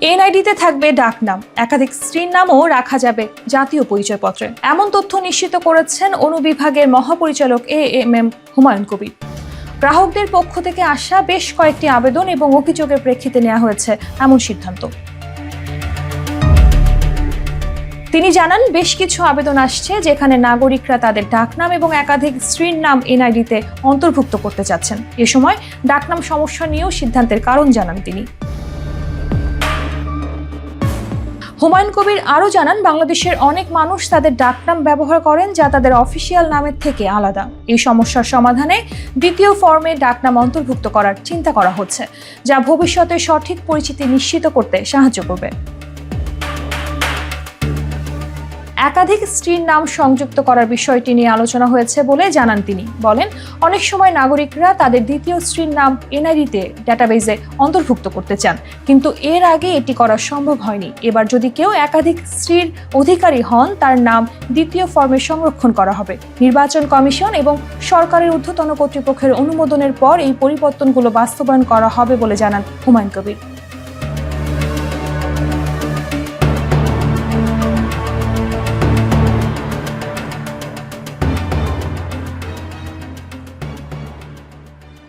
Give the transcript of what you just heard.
এনআইডিতে থাকবে ডাকনাম, একাধিক স্ত্রীর নামও রাখা যাবে জাতীয় পরিচয়পত্রে। এমন তথ্য নিশ্চিত করেছেন অনুবিভাগের মহাপরিচালক এএমএম হুমায়ুন কবির। গ্রাহকদের পক্ষ থেকে আসা বেশ কয়েকটি আবেদন এবং অভিযোগের প্রেক্ষিতে নেওয়া হয়েছে এমন সিদ্ধান্ত। তিনি জানান, বেশ কিছু আবেদন আসছে যেখানে নাগরিকরা তাদের ডাকনাম এবং একাধিক স্ত্রীর নাম এনআইডিতে অন্তর্ভুক্ত করতে চাচ্ছেন। এ সময় ডাকনাম সমস্যা নিয়েও সিদ্ধান্তের কারণ জানান তিনি। হুমায়ুন কবির আরও জানান, বাংলাদেশের অনেক মানুষ তাদের ডাকনাম ব্যবহার করেন যা তাদের অফিসিয়াল নামের থেকে আলাদা। এই সমস্যার সমাধানে দ্বিতীয় ফর্মে ডাকনাম অন্তর্ভুক্ত করার চিন্তা করা হচ্ছে, যা ভবিষ্যতে সঠিক পরিচিতি নিশ্চিত করতে সাহায্য করবে। একাধিক স্ত্রীর নাম সংযুক্ত করার বিষয়টি নিয়ে আলোচনা হয়েছে বলে জানান তিনি। বলেন, অনেক সময় নাগরিকরা তাদের দ্বিতীয় স্ত্রীর নাম এনআইডিতে ডেটাবেজে অন্তর্ভুক্ত করতে চান, কিন্তু এর আগে এটি করা সম্ভব হয়নি। এবার যদি কেউ একাধিক স্ত্রীর অধিকারী হন, তার নাম দ্বিতীয় ফর্মে সংরক্ষণ করা হবে। নির্বাচন কমিশন এবং সরকারের ঊর্ধ্বতন কর্তৃপক্ষের অনুমোদনের পর এই পরিবর্তনগুলো বাস্তবায়ন করা হবে বলে জানান হুমায়ুন কবির।